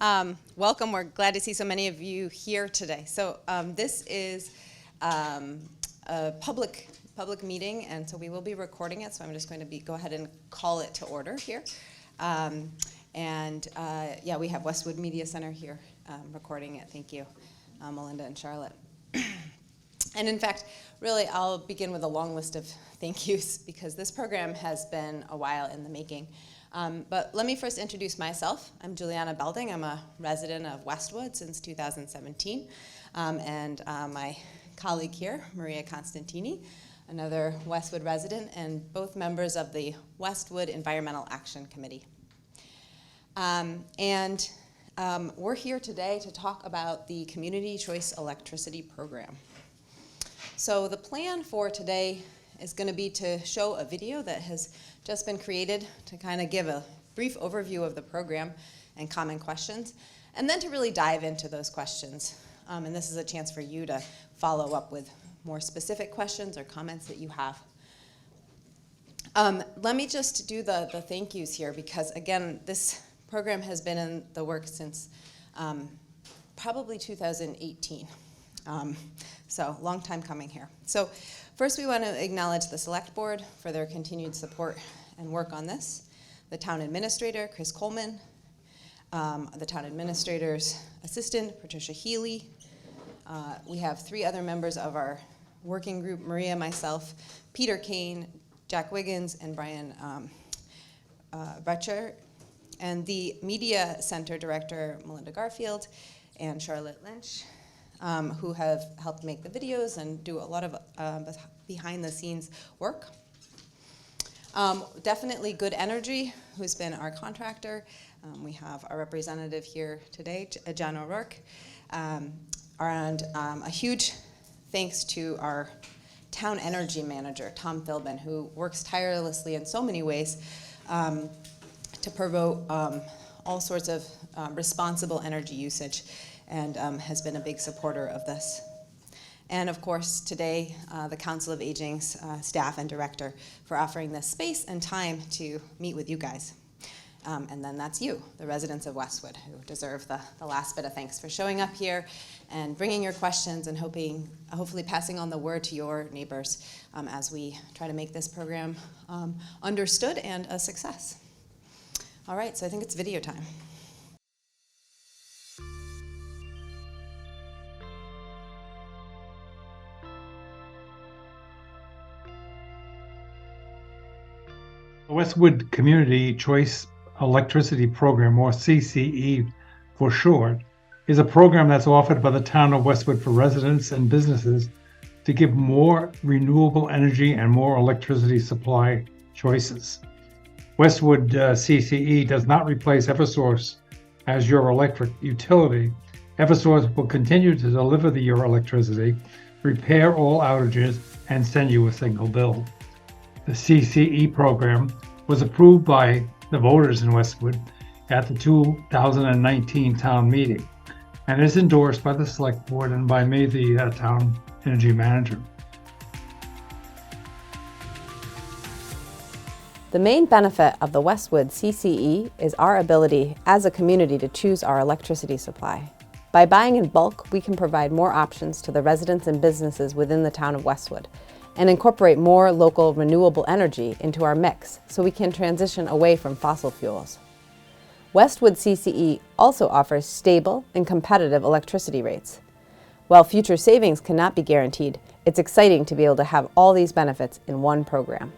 Welcome. We're glad to see so many of you here today. So this is a public meeting, and so we will be recording it. So I'm just going to go ahead and call it to order here. Yeah, we have Westwood Media Center here recording it. Thank you, Melinda and Charlotte. And in fact, really, I'll begin with a long list of thank yous because this program has been a while in the making. But let me first introduce myself. I'm Juliana Belding. I'm a resident of Westwood since 2017. And my colleague here, Maria Constantini, another Westwood resident, and both members of the Westwood Environmental Action Committee. We're here today to talk about the Community Choice Electricity Program. So the plan for today is going to be to show a video that has just been created to kind of give a brief overview of the program and common questions, and then to really dive into those questions. And this is a chance for you to follow up with more specific questions or comments that you have. Let me just do the thank yous here because, again, this program has been in the works since probably 2018. So long time coming here. So first we want to acknowledge the Select Board for their continued support and work on this, the Town Administrator, Chris Coleman, the Town Administrator's Assistant, Patricia Healy. We have 3 other members of our working group, Maria, myself, Peter Kane, Jack Wiggins, and Brian Bretcher, and the Media Center Director, Melinda Garfield, and Charlotte Lynch, who have helped make the videos and do a lot of behind-the-scenes work. Definitely Good Energy, who's been our contractor. We have our representative here today, John O'Rourke. And a huge thanks to our town energy manager, Tom Philbin, who works tirelessly in so many ways to promote all sorts of responsible energy usage, and has been a big supporter of this. And of course, today, the Council of Aging's staff and director for offering this space and time to meet with you guys. And then that's you, the residents of Westwood, who deserve the last bit of thanks for showing up here and bringing your questions and hopefully passing on the word to your neighbors as we try to make this program understood and a success. All right, so I think it's video time. The Westwood Community Choice Electricity Program, or CCE for short, is a program that's offered by the town of Westwood for residents and businesses to give more renewable energy and more electricity supply choices. Westwood CCE does not replace Eversource as your electric utility. Eversource will continue to deliver your electricity, repair all outages, and send you a single bill. The CCE program was approved by the voters in Westwood at the 2019 town meeting and is endorsed by the Select Board and by me, the town energy manager. The main benefit of the Westwood CCE is our ability as a community to choose our electricity supply. By buying in bulk, we can provide more options to the residents and businesses within the town of Westwood and incorporate more local renewable energy into our mix so we can transition away from fossil fuels. Westwood CCE also offers stable and competitive electricity rates. While future savings cannot be guaranteed, it's exciting to be able to have all these benefits in one program.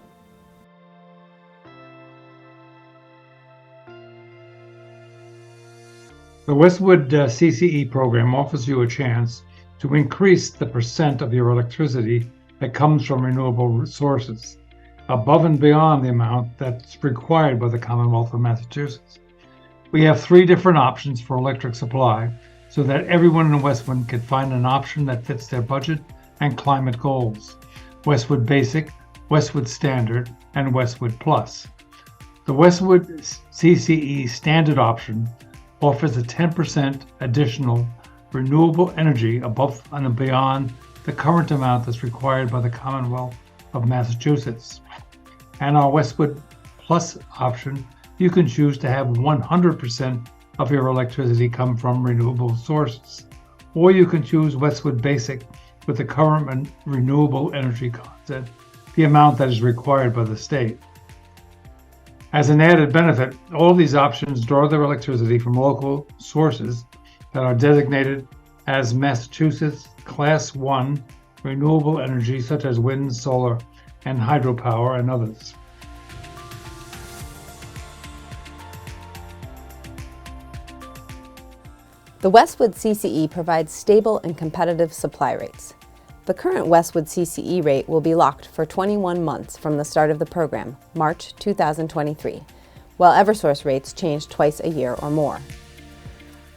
The Westwood CCE program offers you a chance to increase the percent of your electricity that comes from renewable sources, above and beyond the amount that's required by the Commonwealth of Massachusetts. We have 3 different options for electric supply so that everyone in Westwood can find an option that fits their budget and climate goals: Westwood Basic, Westwood Standard, and Westwood Plus. The Westwood CCE Standard option offers a 10% additional renewable energy above and beyond the current amount that's required by the Commonwealth of Massachusetts. And our Westwood Plus option, you can choose to have 100% of your electricity come from renewable sources. Or you can choose Westwood Basic with the current renewable energy content, the amount that is required by the state. As an added benefit, all these options draw their electricity from local sources that are designated as Massachusetts Class 1 renewable energy, such as wind, solar, and hydropower, and others. The Westwood CCE provides stable and competitive supply rates. The current Westwood CCE rate will be locked for 21 months from the start of the program, March 2023, while Eversource rates change twice a year or more.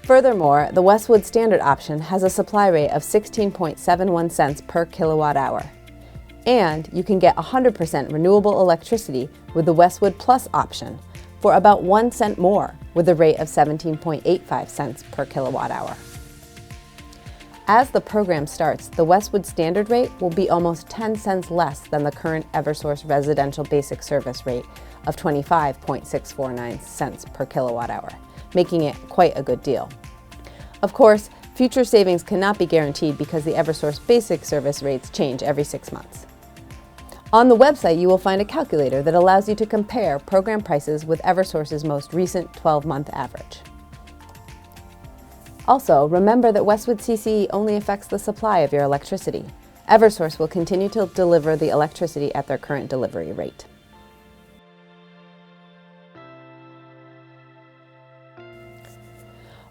Furthermore, the Westwood Standard option has a supply rate of 16.71 cents per kilowatt hour. And you can get 100% renewable electricity with the Westwood Plus option for about 1 cent more, with a rate of 17.85 cents per kilowatt hour. As the program starts, the Westwood Standard rate will be almost 10 cents less than the current Eversource residential basic service rate of 25.649 cents per kilowatt hour, making it quite a good deal. Of course, future savings cannot be guaranteed because the Eversource basic service rates change every 6 months. On the website, you will find a calculator that allows you to compare program prices with Eversource's most recent 12-month average. Also, remember that Westwood CCE only affects the supply of your electricity. Eversource will continue to deliver the electricity at their current delivery rate.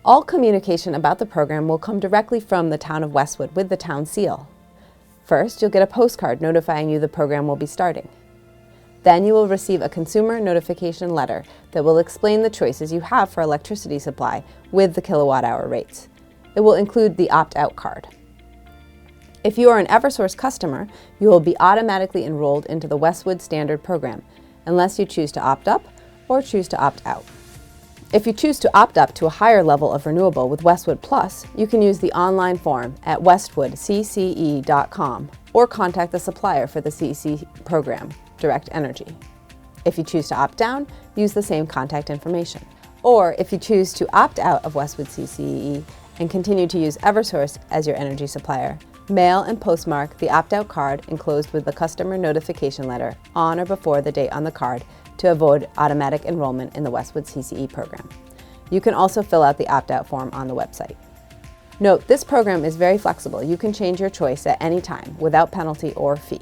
All communication about the program will come directly from the town of Westwood with the town seal. First, you'll get a postcard notifying you the program will be starting. Then you will receive a consumer notification letter that will explain the choices you have for electricity supply with the kilowatt-hour rates. It will include the opt-out card. If you are an Eversource customer, you will be automatically enrolled into the Westwood Standard program, unless you choose to opt up or choose to opt out. If you choose to opt up to a higher level of renewable with Westwood Plus, you can use the online form at westwoodcce.com or contact the supplier for the CEC program, Direct Energy. If you choose to opt down, use the same contact information. Or if you choose to opt out of Westwood CCE and continue to use Eversource as your energy supplier, mail and postmark the opt-out card enclosed with the customer notification letter on or before the date on the card to avoid automatic enrollment in the Westwood CCE program. You can also fill out the opt-out form on the website. Note, this program is very flexible. You can change your choice at any time without penalty or fee.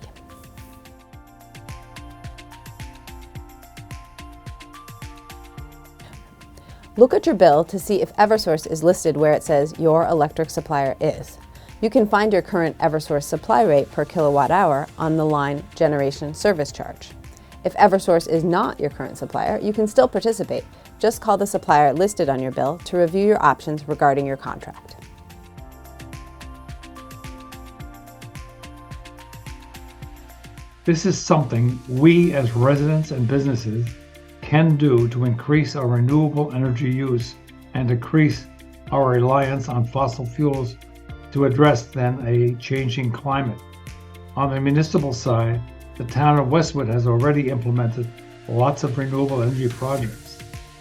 Look at your bill to see if Eversource is listed where it says your electric supplier is. You can find your current Eversource supply rate per kilowatt hour on the line Generation Service Charge. If Eversource is not your current supplier, you can still participate. Just call the supplier listed on your bill to review your options regarding your contract. This is something we as residents and businesses can do to increase our renewable energy use and decrease our reliance on fossil fuels to address then a changing climate. On the municipal side, the town of Westwood has already implemented lots of renewable energy projects.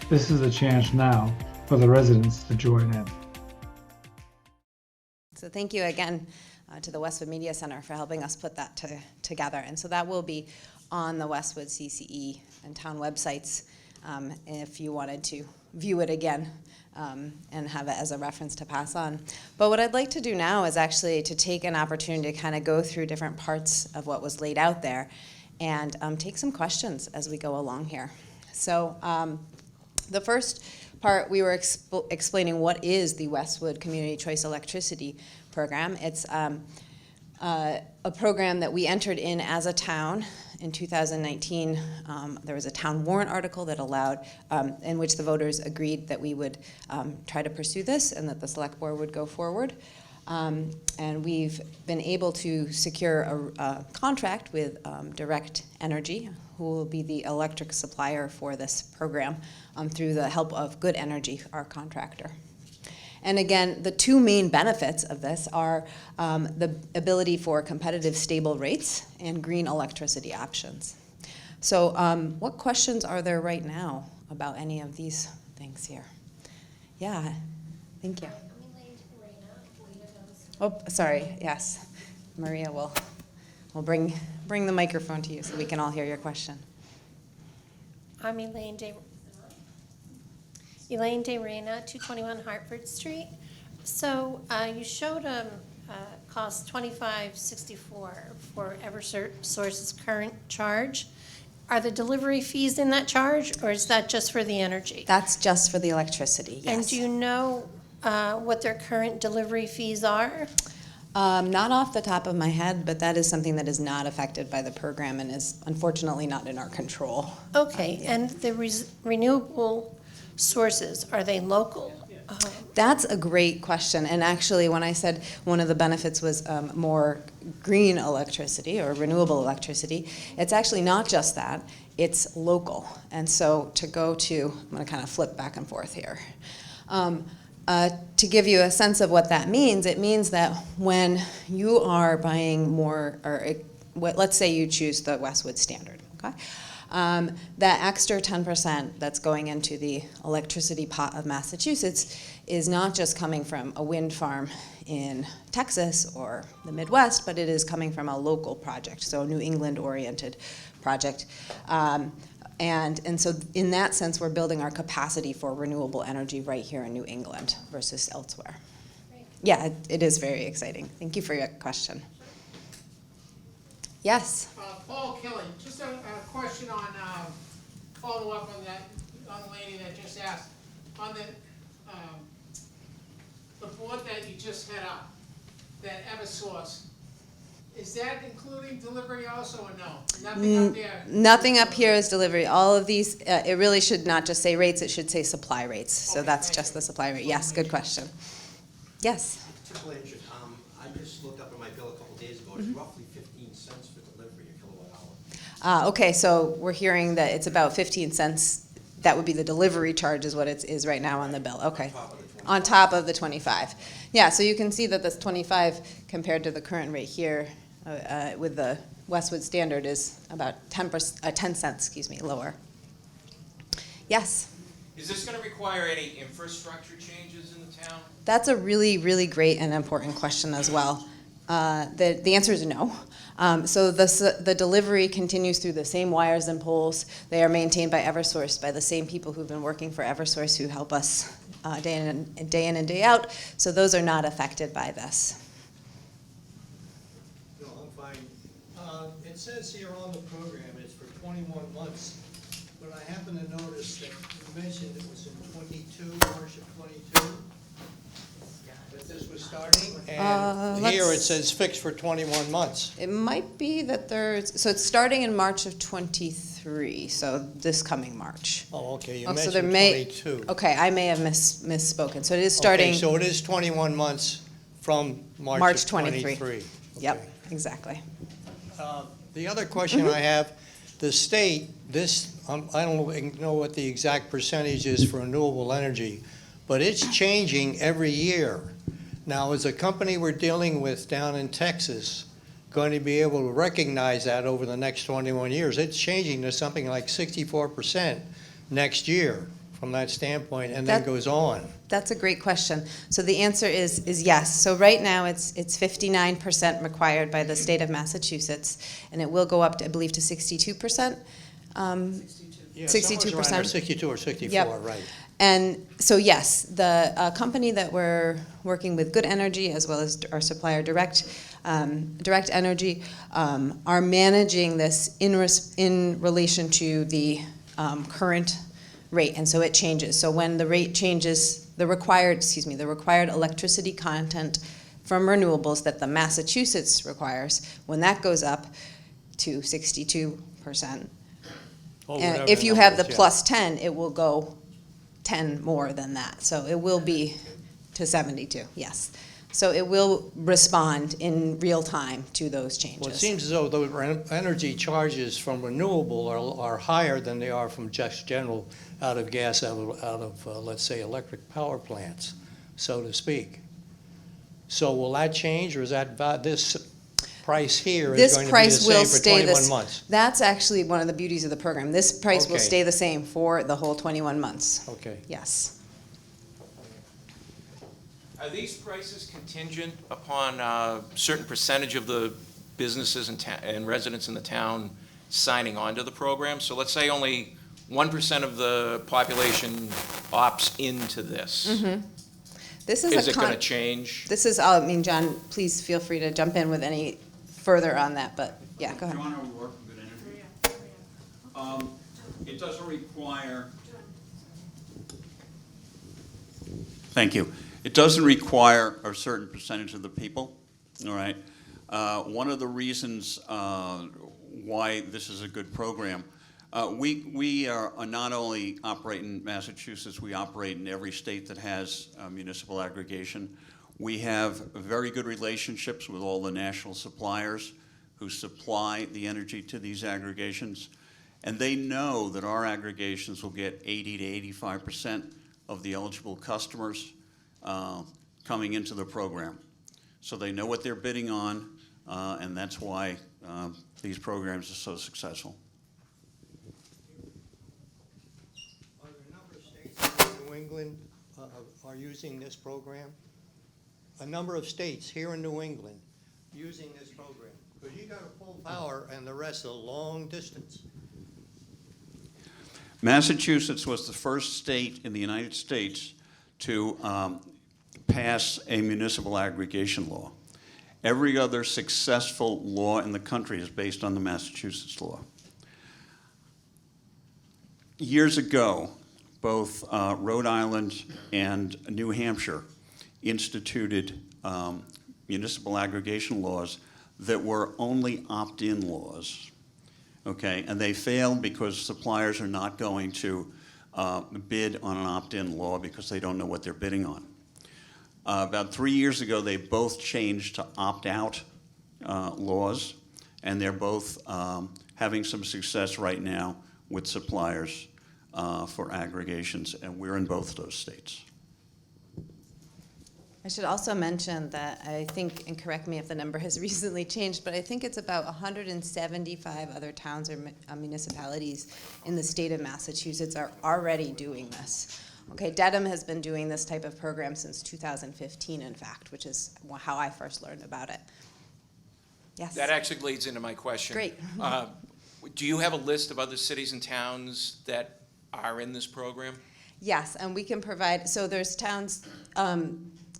This is a chance now for the residents to join in. So thank you again to the Westwood Media Center for helping us put that together. And so that will be on the Westwood CCE and town websites if you wanted to view it again and have it as a reference to pass on. But what I'd like to do now is actually to take an opportunity to kind of go through different parts of what was laid out there and take some questions as we go along here. So the first part, we were explaining what is the Westwood Community Choice Electricity Program. It's a program that we entered in as a town in 2019. There was a town warrant article that allowed, in which the voters agreed that we would try to pursue this and that the select board would go forward. And we've been able to secure a contract with Direct Energy, who will be the electric supplier for this program through the help of Good Energy, our contractor. And again, the two main benefits of this are the ability for competitive, stable rates and green electricity options. So what questions are there right now about any of these things here? Yeah, thank you. I'm Elaine Reyna. Oh, sorry, yes. Maria will bring the microphone to you so we can all hear your question. I'm Elaine De Reyna, 221 Hartford Street. So you showed cost $25.64 for Eversource's current charge. Are the delivery fees in that charge, or is that just for the energy? That's just for the electricity, yes. And do you know what their current delivery fees are? Not off the top of my head, but that is something that is not affected by the program and is unfortunately not in our control. Okay, Yeah. and the renewable sources, are they local? That's a great question. And actually, when I said one of the benefits was more green electricity or renewable electricity, it's actually not just that, it's local. And so to go to, I'm going to kind of flip back and forth here. To give you a sense of what that means, it means that when you are buying more, or let's say you choose the Westwood standard, okay? That extra 10% that's going into the electricity pot of Massachusetts is not just coming from a wind farm in Texas or the Midwest, but it is coming from a local project, so a New England-oriented project. And so in that sense, we're building our capacity for renewable energy right here in New England versus elsewhere. Great. Yeah, it is very exciting. Thank you for your question. Yes? Paul Killen, just a question on, follow up on that young lady that just asked. On the board that you just head up, that Eversource, is that including delivery also or no? Nothing up there? Nothing up here is delivery. All of these, it really should not just say rates, it should say supply rates. So Okay, that's thank just you. the supply rate. Yes, good question. Yes? Particular interest, I just looked up in my bill a couple days ago, it's roughly 15 cents for delivery a kilowatt hour. Okay, so we're hearing that it's about 15 cents. That would be the delivery charge is what it is right now on the bill. Okay. On top of the 25. Yeah, so you can see that this 25 compared to the current rate here with the Westwood standard is about 10 cents, lower. Yes? Is this going to require any infrastructure changes in the town? That's a really, really great and important question as well. The answer is no. So the delivery continues through the same wires and poles. They are maintained by Eversource, by the same people who've been working for Eversource who help us day in and day out. So those are not affected by this. No, I'm fine. It says here on the program it's for 21 months, but I happen to notice that you mentioned it was in 22, March of 22, that this was starting, and here it let's- says fixed for 21 months. It might be that so it's starting in March of 23, so this coming March. Oh, okay, you So mentioned there may, 22. okay, I may have misspoken. So it is starting Okay, so it is 21 months from March March of 23. 23. Yep, Okay. exactly. The other question I have, the state, I don't know what the exact percentage is for renewable energy, but it's changing every year. Now, is a company we're dealing with down in Texas going to be able to recognize that over the next 21 years? It's changing to something like 64% next year from that standpoint, and then That- goes on. That's a great question. So the answer is yes. So right now, it's 59% required by the state of Massachusetts, and it will go up, to, I believe, to 62%. Yeah, 62%. somewhere around there, 62 or 64, Yep. right. And so yes, the company that we're working with, Good Energy, as well as our supplier, Direct Energy, are managing this in relation to the current rate, and so it changes. So when the rate changes, the required electricity content from renewables that the Massachusetts requires, when that goes up to 62%, Oh, and whatever if you have the number is, yeah. plus 10, it will go 10 more than that. So it will be to 72, yes. So it will respond in real time to those changes. Well, it seems as though the energy charges from renewable are higher than they are from just general out of gas, out of let's say, electric power plants, so to speak. So will that change, or is that this price here is This going to be the price will same for stay 21 months? That's actually one of the beauties of the program. This price will Okay. stay the same for the whole 21 months. Okay. Yes. Are these prices contingent upon a certain percentage of the businesses and residents in the town signing on to the program? So let's say only 1% of the population opts into this. This is Is a it going to change? This is, I mean, John, please feel free to jump in with any further on that, but yeah, go ahead. John O'Rourke from Good Energy. It doesn't require. Thank you. It doesn't require a certain percentage of the people, all right? One of the reasons why this is a good program, we are not only operate in Massachusetts, we operate in every state that has municipal aggregation. We have very good relationships with all the national suppliers who supply the energy to these aggregations. And they know that our aggregations will get 80 to 85% of the eligible customers coming into the program. So they know what they're bidding on, and that's why these programs are so successful. Are there a number of states in New England are using this program? A number of states here in New England using this program? Because you got to pull power and the rest a long distance. Massachusetts was the first state in the United States to pass a municipal aggregation law. Every other successful law in the country is based on the Massachusetts law. Years ago, both Rhode Island and New Hampshire instituted municipal aggregation laws that were only opt-in laws. Okay, and they failed because suppliers are not going to bid on an opt-in law because they don't know what they're bidding on. About 3 years ago, they both changed to opt-out laws, and they're both having some success right now with suppliers for aggregations, and we're in both those states. I should also mention that I think, and correct me if the number has recently changed, but I think it's about 175 other towns or municipalities in the state of Massachusetts are already doing this. Okay, Dedham has been doing this type of program since 2015, in fact, which is how I first learned about it. Yes? That actually leads into my question. Great. Do you have a list of other cities and towns that are in this program? Yes, and we can provide, so there's towns,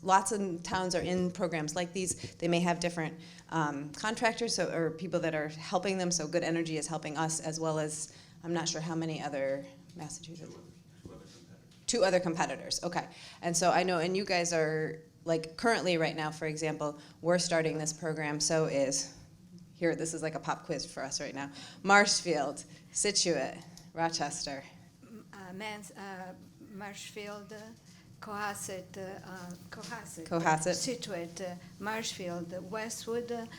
lots of towns are in programs like these. They may have different contractors or people that are helping them, so Good Energy is helping us, as well as, I'm not sure how many other Massachusetts. 2 other competitors, okay. And so I know, and you guys are, like currently right now, for example, we're starting this program, so is, here, this is like a pop quiz for us right now. Marshfield, Situate, Rochester. Marshfield, Cohasset, Cohasset. Situate, Marshfield, Westwood,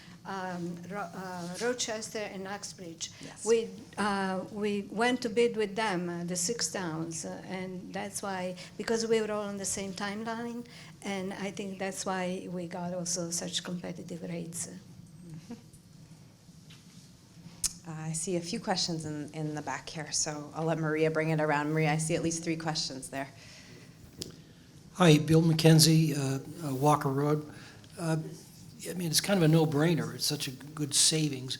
Rochester, and Uxbridge. Yes. We went to bid with them, the 6 towns, and that's why, because we were all on the same timeline, and I think that's why we got also such competitive rates. I see a few questions in the back here, so I'll let Maria bring it around. Maria, I see at least 3 questions there. Hi, Bill McKenzie, Walker Road. I mean, it's kind of a no-brainer. It's such a good savings.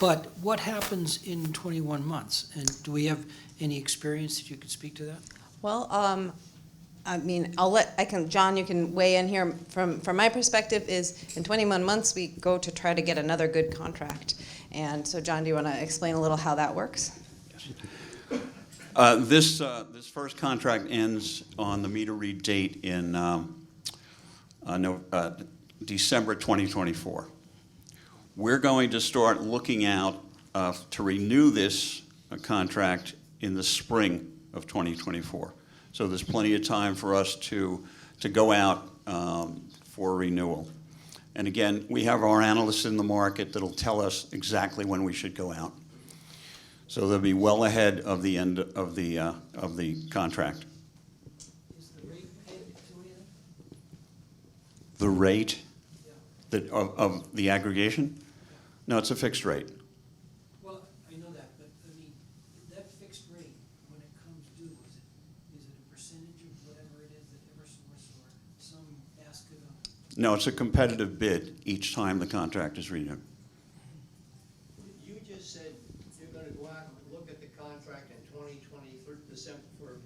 But what happens in 21 months? And do we have any experience that you could speak to that? Well, I mean, John, you can weigh in here. From my perspective is in 21 months, we go to try to get another good contract. And so, John, do you want to explain a little how that works? This first contract ends on the meter read date in December 2024. We're going to start looking out to renew this contract in the spring of 2024. So there's plenty of time for us to go out for renewal. And again, we have our analysts in the market that'll tell us exactly when we should go out. So they'll be well ahead of the end of the contract. Is the rate paid to anything? The rate Yeah. of the aggregation? No, it's a fixed rate. Well, I know that, but I mean, that fixed rate, when it comes due, is it a percentage of whatever it is that Eversource or some basket No, it's a competitive bid each time the contract is renewed. You just said you're gonna go out and look at the contract in 2023, December, for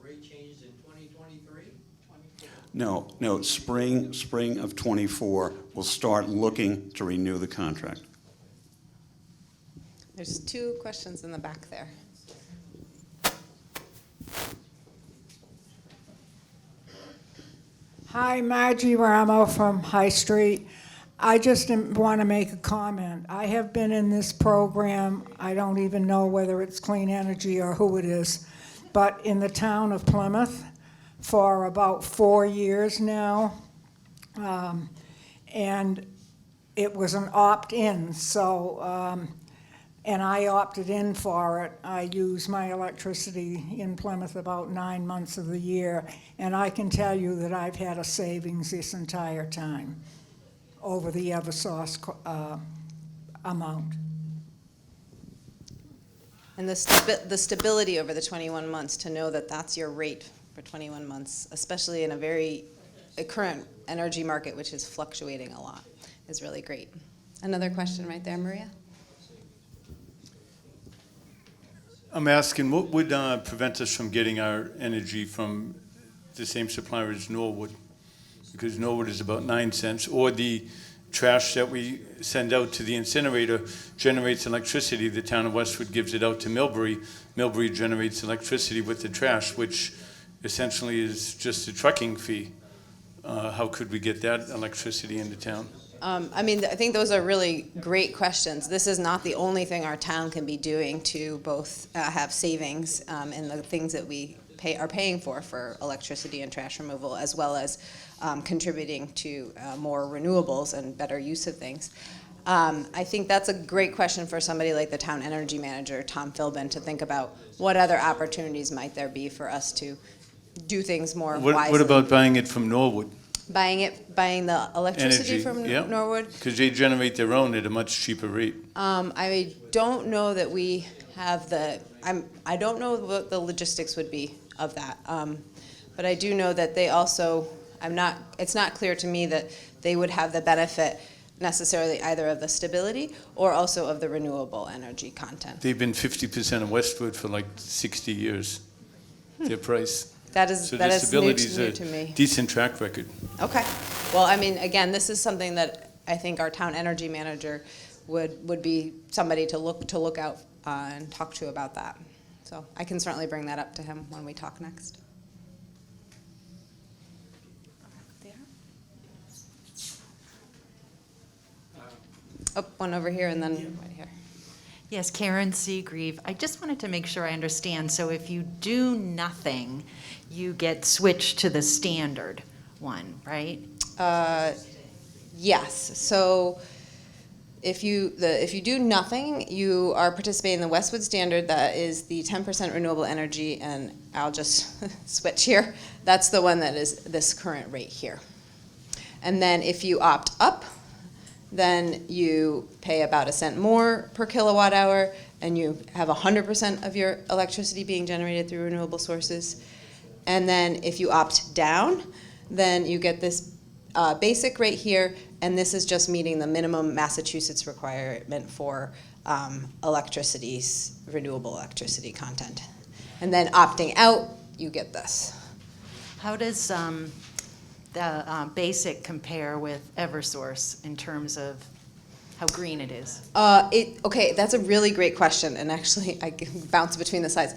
rate changes in 2023? No, spring of '24, we'll start looking to renew the contract. There's two questions in the back there. Hi, Margie Ramo from High Street. I just want to make a comment. I have been in this program, I don't even know whether it's clean energy or who it is, but in the town of Plymouth for about 4 years now. And it was an opt-in, so, and I opted in for it. I use my electricity in Plymouth about 9 months of the year, and I can tell you that I've had a savings this entire time over the Eversource amount. And the stability over the 21 months, to know that that's your rate for 21 months, especially in a current energy market, which is fluctuating a lot, is really great. Another question right there, Maria? I'm asking, what would prevent us from getting our energy from the same supplier as Norwood? Because Norwood is about 9 cents, or the trash that we send out to the incinerator generates electricity. The town of Westwood gives it out to Millbury. Millbury generates electricity with the trash, which essentially is just a trucking fee. How could we get that electricity into town? I mean, I think those are really great questions. This is not the only thing our town can be doing to both have savings in the things that we are paying for electricity and trash removal, as well as contributing to more renewables and better use of things. I think that's a great question for somebody like the town energy manager, Tom Philbin, to think about what other opportunities might there be for us to do things more wisely. What about buying it from Norwood? Buying the electricity Energy, from yeah. Norwood? Because they generate their own at a much cheaper rate. I don't know that we have I don't know what the logistics would be of that. But I do know that they also, it's not clear to me that they would have the benefit necessarily either of the stability or also of the renewable energy content. They've been 50% of Westwood for like 60 years, their price. That is So that the is stability new is to me. a decent track record. Okay. Well, I mean, again, this is something that I think our town energy manager would be somebody to look out and talk to about that. So I can certainly bring that up to him when we talk next. Oh, one over here and then right here. Yes, Karen Seagrieve. I just wanted to make sure I understand. So if you do nothing, you get switched to the standard one, right? Yes. So if you do nothing, you are participating in the Westwood standard. That is the 10% renewable energy, and I'll just switch here. That's the one that is this current rate here. And then if you opt up, then you pay about a cent more per kilowatt hour, and you have 100% of your electricity being generated through renewable sources. And then if you opt down, then you get this basic rate here, and this is just meeting the minimum Massachusetts requirement for renewable electricity content. And then opting out, you get this. How does the basic compare with Eversource in terms of how green it is? Okay, that's a really great question, and actually I can bounce between the slides.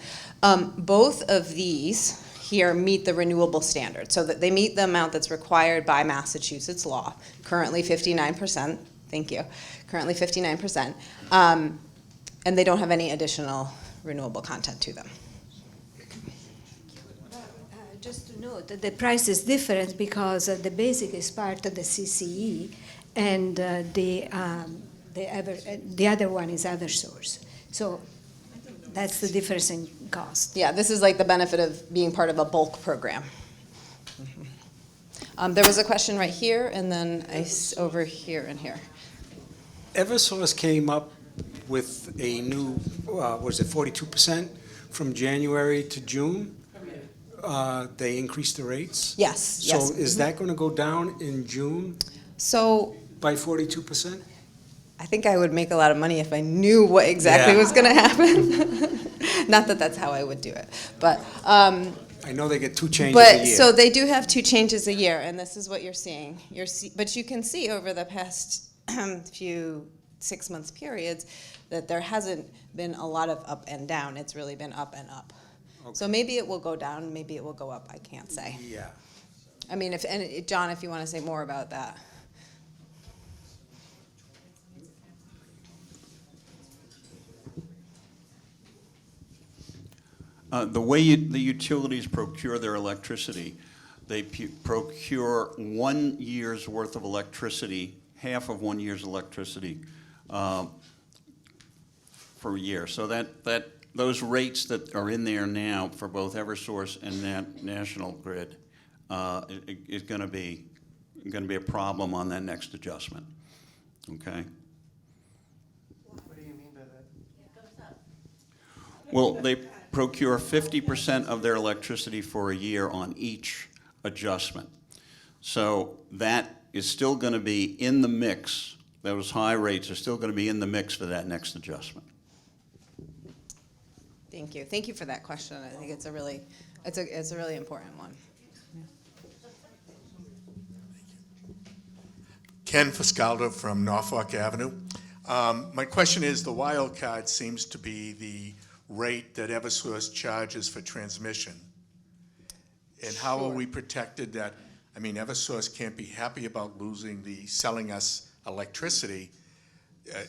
Both of these here meet the renewable standard, so that they meet the amount that's required by Massachusetts law, currently 59%, thank you, currently 59%, and they don't have any additional renewable content to them. Just to note that the price is different because the basic is part of the CCE, and the other one is Eversource. So that's the difference in cost. Yeah, this is like the benefit of being part of a bulk program. There was a question right here, and then over here and here. Eversource came up with a new, was it 42% from January to June? they increased the rates? Yes, yes. So is that going to go down in June So by 42%? I think I would make a lot of money if I knew what exactly Yeah. was going to happen. Not that that's how I would do it, but I know they get 2 changes a but year. so they do have 2 changes a year, and this is what you're seeing. But you can see over the past few 6 months periods that there hasn't been a lot of up and down. It's really been up and up. Okay. So maybe it will go down, maybe it will go up. I can't say. Yeah. I mean, John, if you want to say more about that. The way the utilities procure their electricity, they procure 1 year's worth of electricity, half of 1 year's electricity for a year. So those rates that are in there now for both Eversource and National Grid is going to be a problem on that next adjustment. Okay. What do you mean by that? Well, they procure 50% of their electricity for a year on each adjustment. So that is still going to be in the mix. Those high rates are still going to be in the mix for that next adjustment. Thank you. Thank you for that question. I think it's a really important one. Ken Fiscaldo from Norfolk Avenue. My question is, the wild card seems to be the rate that Eversource charges for transmission. And how are we protected that, I mean, Eversource can't be happy about selling us electricity.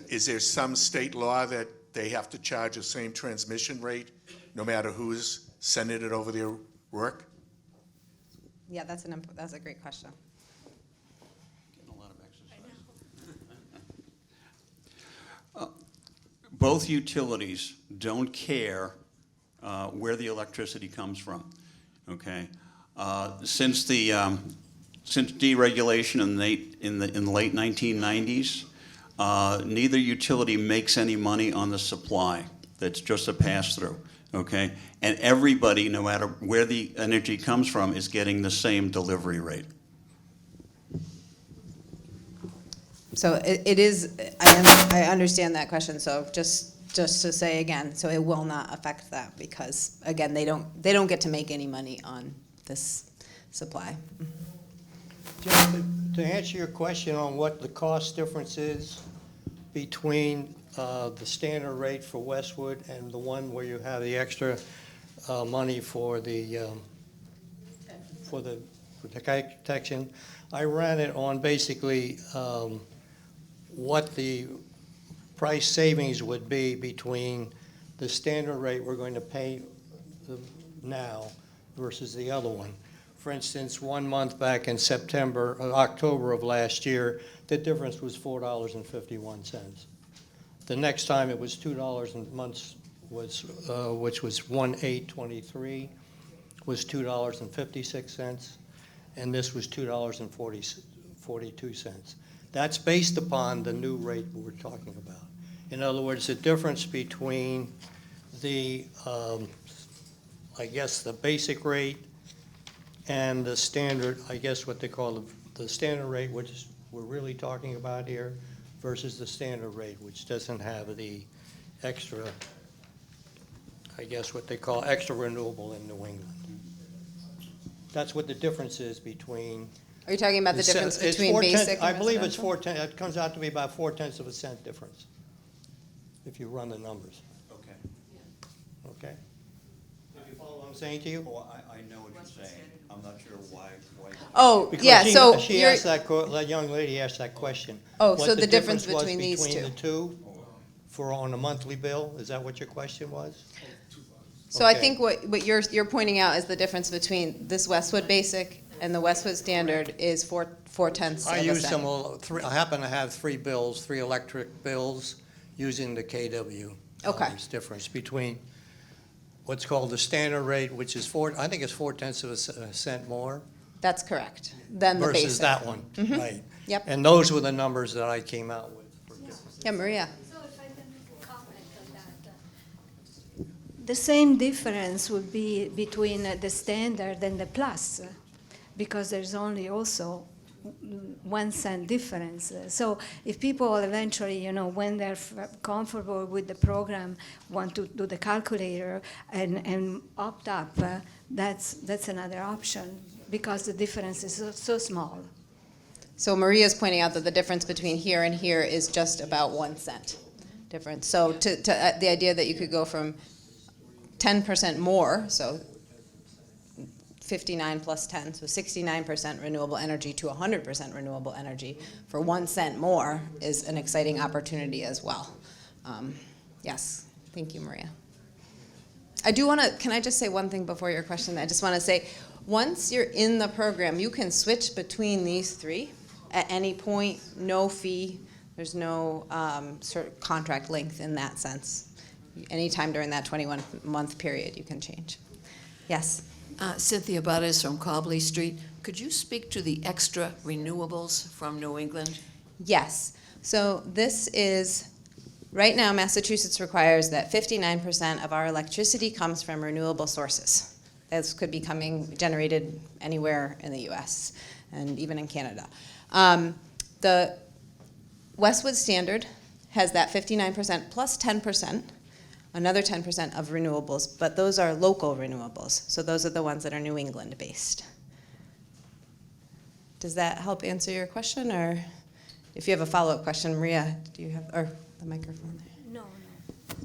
Is there some state law that they have to charge the same transmission rate no matter who's sending it over their work? Yeah, that's a great question. Getting a lot of exercise. Both utilities don't care where the electricity comes from. Okay, since deregulation in the late 1990s, neither utility makes any money on the supply. That's just a pass-through. Okay, and everybody, no matter where the energy comes from, is getting the same delivery rate. So it is, I understand that question, so just to say again, so it will not affect that because, again, they don't get to make any money on this supply. Jim, to answer your question on what the cost difference is between the standard rate for Westwood and the one where you have the extra money for the protection, I ran it on basically what the price savings would be between the standard rate we're going to pay now versus the other one. For instance, 1 month back in October of last year, the difference was $4.51. The next time it was $2 a month, which was 1/8/23, was $2.56, and this was $2.42. That's based upon the new rate we're talking about. In other words, the difference between the, I guess, the basic rate and the standard, I guess what they call the standard rate, which we're really talking about here, versus the standard rate, which doesn't have the extra, I guess what they call extra renewable in New England. That's what the difference is between. Are you talking about the difference between basic and I believe it's residential? 4/10, it comes out to be about 0.4 of a cent difference, if you run the numbers. Okay. Okay? Do you follow what I'm saying to you? Oh, I know what you're saying. I'm not sure why. Oh, Because yeah, so she you're, asked that young lady asked that question. Oh, What so the difference was between these two. Between the two for on a monthly bill, is that what your question was? so I Okay. think what you're pointing out is the difference between this Westwood basic and the Westwood standard is 4/10 of I a use cent. I happen to have 3 bills, 3 electric bills, using the KW. Okay. There's difference between what's called the standard rate, which is I think it's 0.4 of a cent more. That's correct. Then the basic. Versus that one, Mhm. right. Yep. And those were the numbers that I came out with. Yeah, Maria. So if I can comment on that. The same difference would be between the standard and the plus, because there's only also 1 cent difference. So if people eventually, when they're comfortable with the program, want to do the calculator and opt up, that's another option, because the difference is so small. So Maria's pointing out that the difference between here and here is just about 1 cent difference. So to the idea that you could go from 10% more, so 59 plus 10, so 69% renewable energy to 100% renewable energy for 1 cent more is an exciting opportunity as well. Yes, thank you, Maria. I do want to, can I just say one thing before your question? I just want to say, once you're in the program, you can switch between these three at any point, no fee. There's no sort of contract length in that sense. Anytime during that 21-month period, you can change. Yes? Cynthia Butters from Cobley Street. Could you speak to the extra renewables from New England? Yes. So this is, right now, Massachusetts requires that 59% of our electricity comes from renewable sources. This could be generated anywhere in the US and even in Canada. The Westwood standard has that 59% plus 10%, another 10% of renewables, but those are local renewables. So those are the ones that are New England based. Does that help answer your question? Or if you have a follow-up question, Maria, do you have, or the microphone there? No. I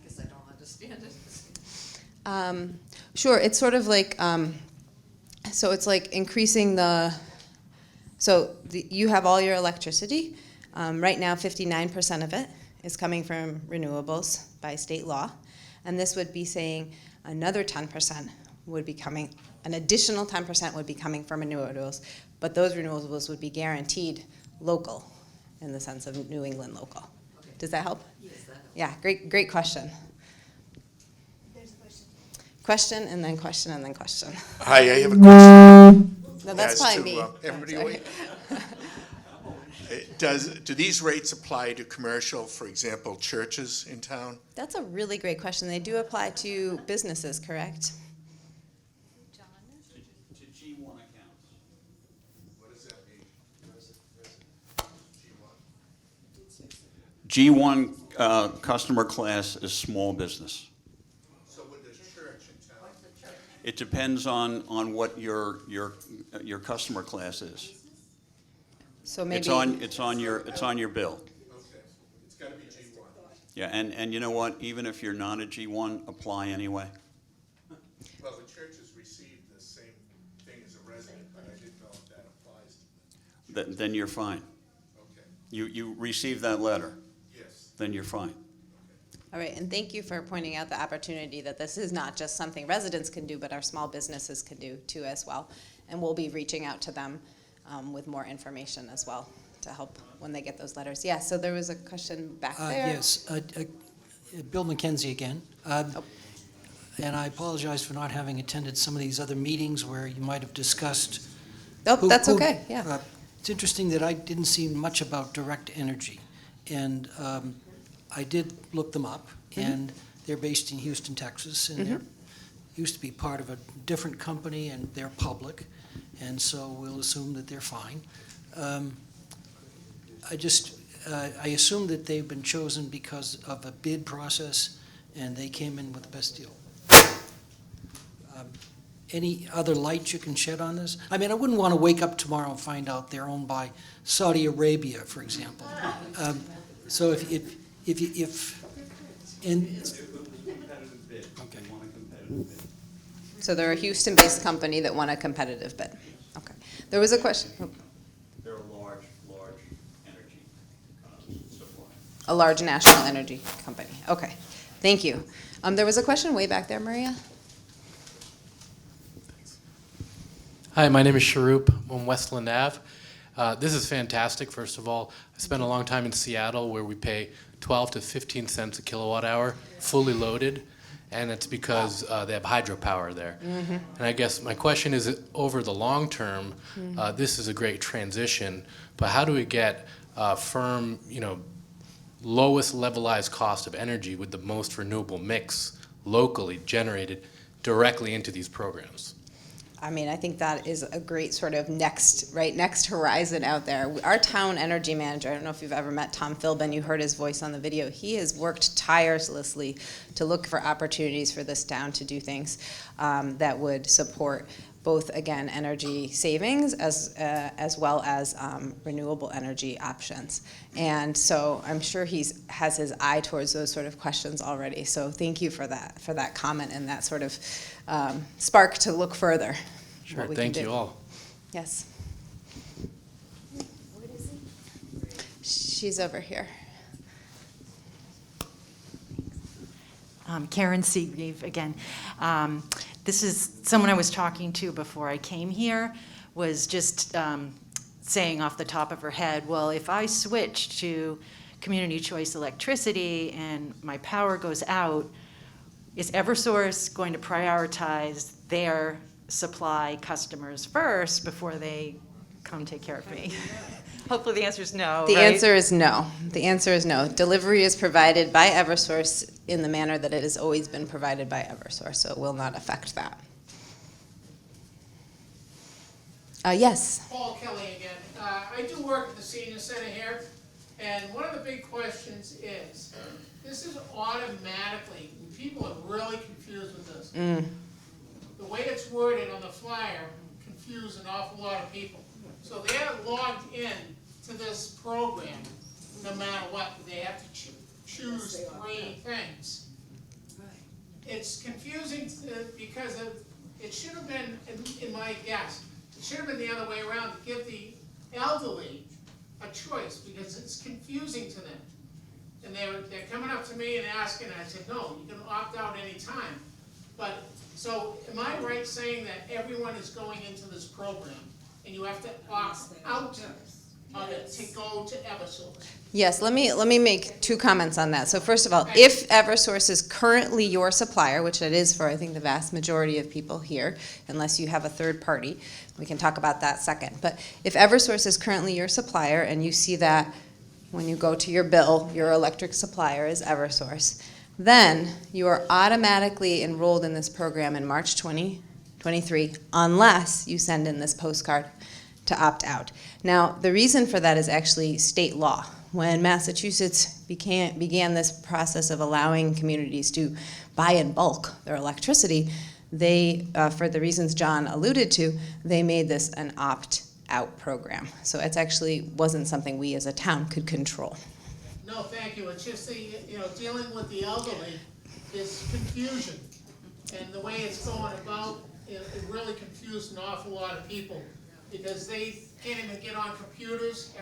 guess I don't understand it. Sure, it's sort of like, so it's like increasing you have all your electricity. Right now, 59% of it is coming from renewables by state law. And this would be saying another 10% would be coming, an additional 10% would be coming from renewables, but those renewables would be guaranteed local in the sense of New England local. Okay. Does that help? Yes, that helps. Yeah, great question. There's a question. Question and then question and then question. Hi, I have a question. No, that's as probably to, me. everybody I'm wait. sorry. Do these rates apply to commercial, for example, churches in town? That's a really great question. They do apply to businesses, correct? To G1 accounts. What does that mean? G1? G1 customer class is small business. So with this church in town? It depends on what your customer class is. So maybe It's on your bill. Okay, it's got to be G1. Yeah, and you know what? Even if you're not a G1, apply anyway. Well, the churches receive the same thing as a resident, but I didn't know if that applies to them. Then you're fine. Okay, You receive that letter, yes. then you're fine. All right, and thank you for pointing out the opportunity that this is not just something residents can do, but our small businesses can do too as well. And we'll be reaching out to them with more information as well to help when they get those letters. Yeah, so there was a question back there. Yes, Bill McKenzie again. And I apologize for not having attended some of these other meetings where you might have discussed. That's okay, yeah. It's interesting that I didn't see much about direct energy. And I did look them up, and they're based in Houston, Texas, and they used to be part of a different company, and they're public, and so we'll assume that they're fine. I assume that they've been chosen because of a bid process, and they came in with the best deal. Any other light you can shed on this? I mean, I wouldn't want to wake up tomorrow and find out they're owned by Saudi Arabia, for example. So if So they're a Houston-based company that won a competitive bid. Okay. There was a question. They're a large energy supplier. A large national energy company. Okay. Thank you. There was a question way back there, Maria. Hi, my name is Sharoop on Westland Ave. This is fantastic, first of all. I spent a long time in Seattle where we pay 12 to 15 cents a kilowatt hour, fully loaded, and it's because they have hydropower there. And I guess my question is, over the long term, this is a great transition, but how do we get firm, lowest levelized cost of energy with the most renewable mix locally generated directly into these programs. I mean, I think that is a great sort of next horizon out there. Our town energy manager, I don't know if you've ever met Tom Philbin, you heard his voice on the video. He has worked tirelessly to look for opportunities for this town to do things that would support both, again, energy savings as well as renewable energy options. And so I'm sure he has his eye towards those sort of questions already. So thank you for that comment and that sort of spark to look further. Sure, thank you all. Yes. She's over here. Karen Seagrieve again. This is someone I was talking to before I came here, was just saying off the top of her head, well, if I switch to community choice electricity and my power goes out, is Eversource going to prioritize their supply customers first before they come take care of me? Hopefully the answer is no. The right? answer is no. The answer is no. Delivery is provided by Eversource in the manner that it has always been provided by Eversource, so it will not affect that. Yes. Paul Kelly again. I do work at the senior center here, and one of the big questions is, this is automatically, people are really confused with this. The way it's worded on the flyer confused an awful lot of people. So they're logged in to this program, no matter what. They have to choose 3 things. It's confusing because it should have been, in my guess, it should have been the other way around, to give the elderly a choice, because it's confusing to them. And they're coming up to me and asking, I said, no, you can opt out any time. But, so am I right saying that everyone is going into this program and you have to opt out of it to go to Eversource? Yes, let me make 2 comments on that. So first of all, if Eversource is currently your supplier, which it is for I think the vast majority of people here, unless you have a third party, we can talk about that second. But if Eversource is currently your supplier and you see that when you go to your bill, your electric supplier is Eversource, then you are automatically enrolled in this program in March 2023 unless you send in this postcard to opt out. Now, the reason for that is actually state law. When Massachusetts began this process of allowing communities to buy in bulk their electricity, they, for the reasons John alluded to, they made this an opt-out program. So it actually wasn't something we as a town could control. No, thank you. It's just the, dealing with the elderly is confusion. And the way it's going about, it really confused an awful lot of people, because they can't even get on computers.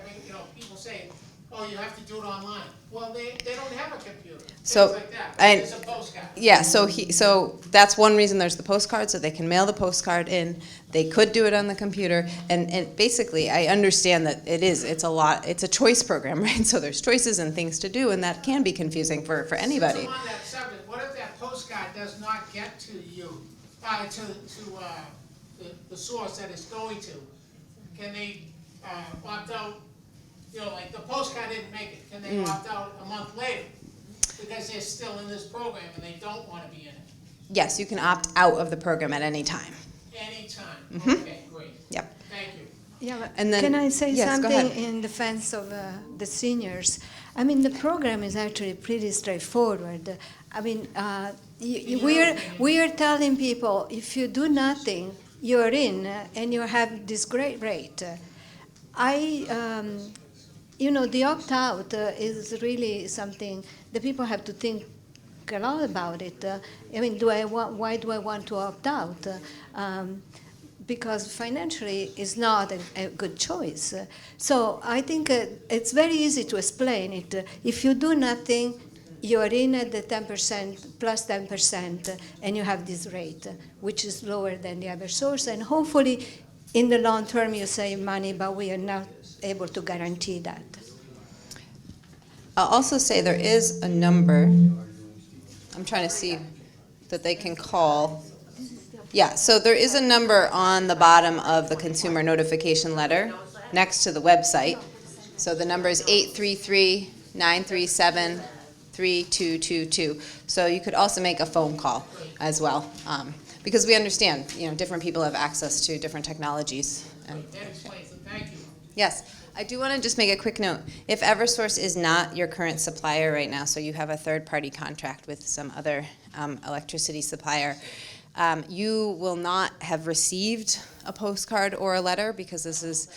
People say, oh, you have to do it online. Well, they don't have a computer. So, Things like that. and There's a postcard. yeah, so that's one reason there's the postcard, so they can mail the postcard in. They could do it on the computer, and basically, I understand that it's a lot. It's a choice program, right? So there's choices and things to do, and that can be confusing for anybody. Since I'm on that subject, what if that postcard does not get to you, to the source that it's going to? Can they opt out? Like the postcard didn't make it. Can they opt out a month later because they're still in this program and they don't want to be in it? Yes, you can opt out of the program at any time. Anytime. Mhm. Okay, great. Yep. Thank you. Yeah, but And then- can I say yes, go something ahead. in defense of the seniors? I mean, the program is actually pretty straightforward. I mean, we are telling people, if you do nothing, you're in, and you have this great rate. The opt-out is really something that people have to think a lot about it. I mean, why do I want to opt out? Because financially it's not a good choice. So I think it's very easy to explain it. If you do nothing, you are in at the 10%, plus 10%, and you have this rate, which is lower than the Eversource. And hopefully, in the long term, you save money, but we are not able to guarantee that. I'll also say there is a number. I'm trying to see that they can call. Yeah, so there is a number on the bottom of the consumer notification letter next to the website. So the number is 833-937-3939. 3222. So you could also make a phone call as well, because we understand, different people have access to different technologies. That explains it, thank you. Yes, I do want to just make a quick note. If Eversource is not your current supplier right now, so you have a third-party contract with some other electricity supplier, you will not have received a postcard or a letter, because this is,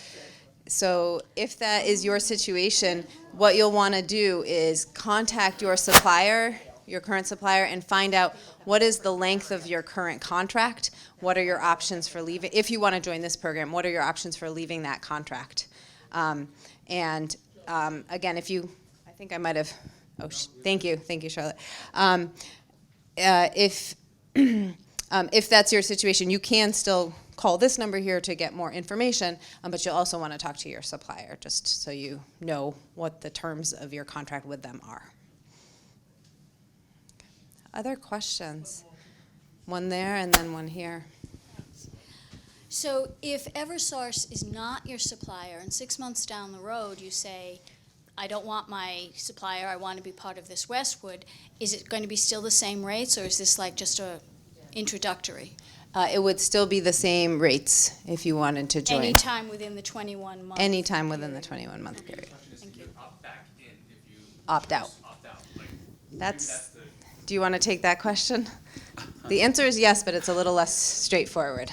so if that is your situation, what you'll want to do is contact your supplier, your current supplier, and find out what is the length of your current contract, what are your options for leaving, if you want to join this program, what are your options for leaving that contract? Again, if you, I think I might have, thank you, Charlotte. If that's your situation, you can still call this number here to get more information, but you'll also want to talk to your supplier, just so you know what the terms of your contract with them are. Other questions? One there and then one here. So if Eversource is not your supplier, and 6 months down the road you say, I don't want my supplier, I want to be part of this Westwood, is it going to be still the same rates, or is this like just a introductory? It would still be the same rates if you wanted to join. Anytime within the 21 months? Anytime within the 21-month period. Thank you. Opt out. Do you want to take that question? The answer is yes, but it's a little less straightforward.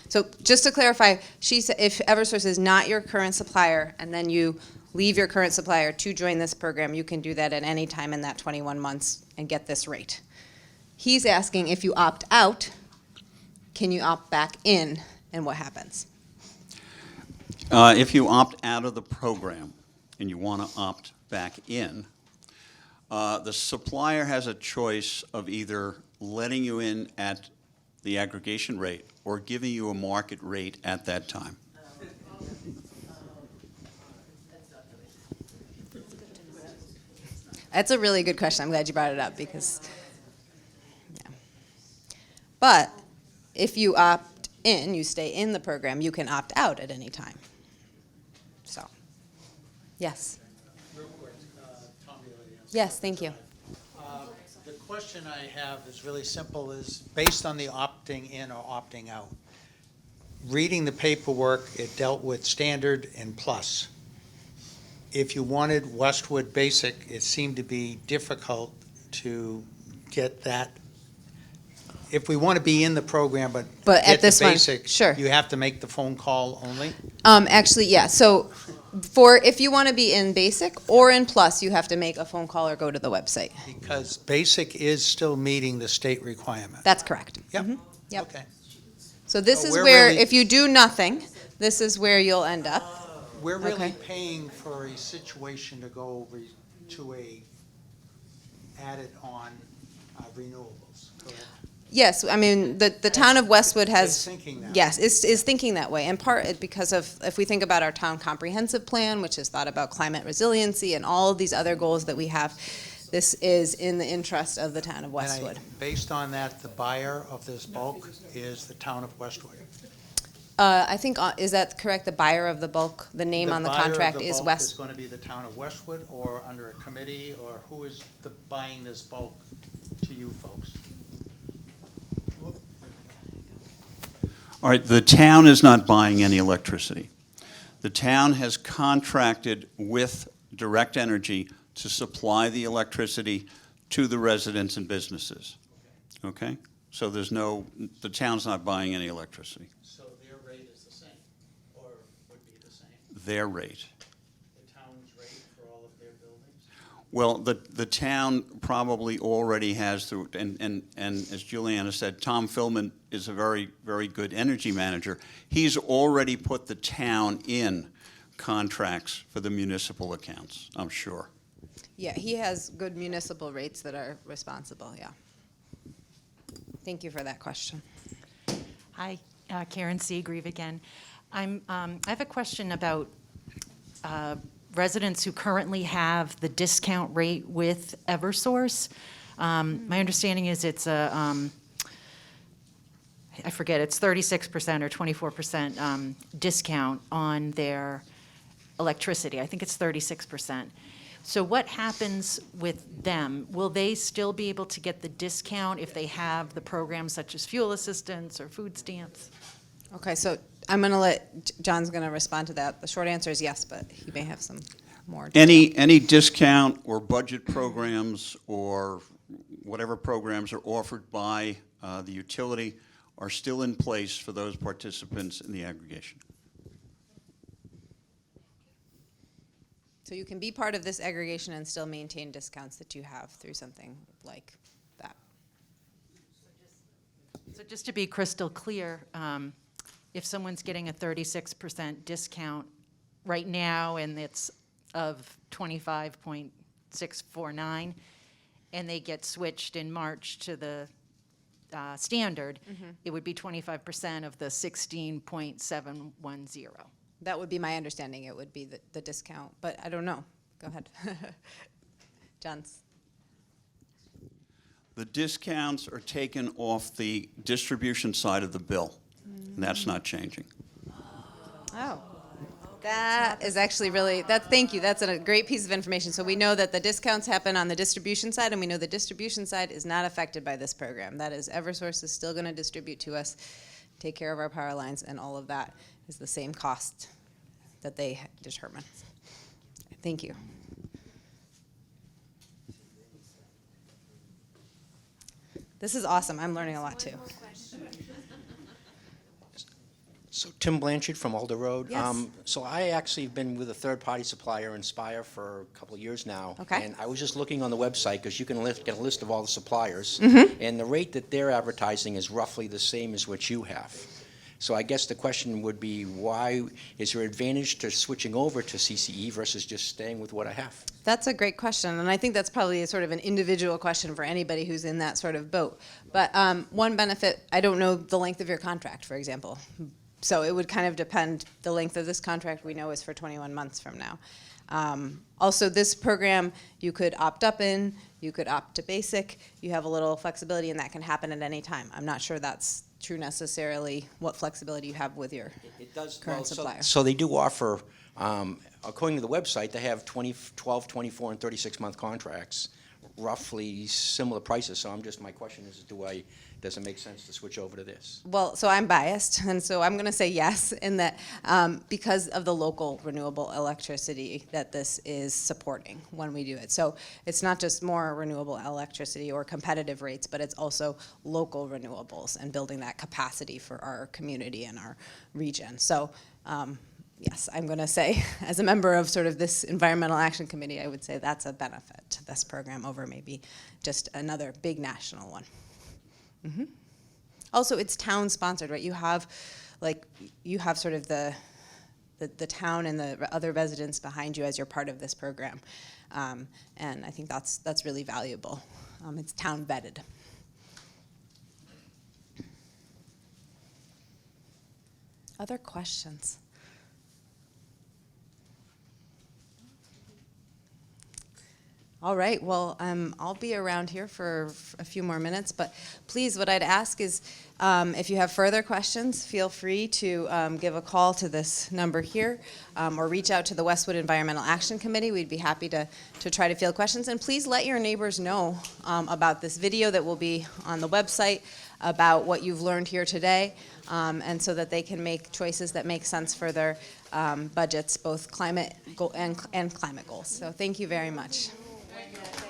So just to clarify, she said if Eversource is not your current supplier and then you leave your current supplier to join this program, you can do that at any time in that 21 months and get this rate. He's asking if you opt out, can you opt back in, and what happens? If you opt out of the program and you want to opt back in, the supplier has a choice of either letting you in at the aggregation rate or giving you a market rate at that time. That's a really good question. I'm glad you brought it up because, yeah. But if you opt in, you stay in the program, you can opt out at any time. So, yes. Real quick, Tom, yes, thank you. The question I have is really simple, is based on the opting in or opting out. Reading the paperwork, it dealt with standard and plus. If you wanted Westwood Basic, it seemed to be difficult to get that. If we want to be in the program but at get this the one, basic, sure. you have to make the phone call only? Actually, yeah. So if you want to be in Basic or in Plus, you have to make a phone call or go to the website. Because Basic is still meeting the state requirement. That's correct. Yep. Mm-hmm. Yep. Okay. So this So is we're where, really- if you do nothing, this is where you'll end up. We're really Okay. paying for a situation to go over to a added on renewables, correct? Yes, I mean, the town of Westwood has. It's thinking that. Yes, is thinking that way, in part because of, if we think about our town comprehensive plan, which is thought about climate resiliency and all of these other goals that we have, this is in the interest of the town of Westwood. Based on that, the buyer of this bulk is the town of Westwood. I think, is that correct? The buyer of the bulk, the name on the contract is Is West. going to be the town of Westwood, or under a committee, or who is buying this bulk to you folks? All right, the town is not buying any electricity. The town has contracted with Direct Energy to supply the electricity to the residents and businesses. Okay? So there's no, the town's not buying any electricity. So their rate is the same, or would be the same? Their rate. The town's rate for all of their buildings? Well, the town probably already has, through, and as Juliana said, Tom Philbin is a very, very good energy manager. He's already put the town in contracts for the municipal accounts, I'm sure. Yeah, he has good municipal rates that are responsible, yeah. Thank you for that question. Hi, Karen Seagrieve again. I have a question about residents who currently have the discount rate with Eversource. My understanding is it's a, I forget, it's 36% or 24% discount on their electricity. I think it's 36%. So what happens with them? Will they still be able to get the discount if they have the programs such as fuel assistance or food stamps? Okay, so I'm going to let, John's going to respond to that. The short answer is yes, but he may have some more. Any discount or budget programs or whatever programs are offered by the utility are still in place for those participants in the aggregation. So you can be part of this aggregation and still maintain discounts that you have through something like that. So just to be crystal clear, if someone's getting a 36% discount right now and it's of 25.649, and they get switched in March to the standard, it would be 25% of the 16.710. That would be my understanding. It would be the discount, but I don't know. Go ahead. John's. The discounts are taken off the distribution side of the bill, and that's not changing. Oh, that is actually really, thank you. That's a great piece of information. So we know that the discounts happen on the distribution side, and we know the distribution side is not affected by this program. That is, Eversource is still going to distribute to us, take care of our power lines, and all of that is the same cost that they determine. Thank you. This is awesome. I'm learning a lot too. So Tim Blanchard from Alder Road. Yes. So I actually have been with a third-party supplier, Inspire, for a couple of years now. Okay. And I was just looking on the website, because you can get a list of all the suppliers. And the rate that they're advertising is roughly the same as what you have. So I guess the question would be, why is there advantage to switching over to CCE versus just staying with what I have? That's a great question, and I think that's probably a sort of an individual question for anybody who's in that sort of boat. But one benefit, I don't know the length of your contract, for example. So it would kind of depend. The length of this contract we know is for 21 months from now. Also, this program, you could opt up in, you could opt to basic. You have a little flexibility, and that can happen at any time. I'm not sure that's true necessarily what flexibility you have with your current supplier. So they do offer, according to the website, they have 12, 24, and 36-month contracts, roughly similar prices. So my question is, does it make sense to switch over to this? Well, so I'm biased, and so I'm going to say yes, in that because of the local renewable electricity that this is supporting when we do it. So it's not just more renewable electricity or competitive rates, but it's also local renewables and building that capacity for our community and our region. So yes, I'm going to say, as a member of sort of this Environmental Action Committee, I would say that's a benefit to this program over maybe just another big national one. Also, it's town sponsored, right? You have sort of the town and the other residents behind you as you're part of this program, and I think that's really valuable. It's town vetted. Other questions? All right, well, I'll be around here for a few more minutes, but please, what I'd ask is if you have further questions, feel free to give a call to this number here or reach out to the Westwood Environmental Action Committee. We'd be happy to try to field questions, and please let your neighbors know about this video that will be on the website about what you've learned here today, and so that they can make choices that make sense for their budgets, both climate and climate goals. So thank you very much. Thank you.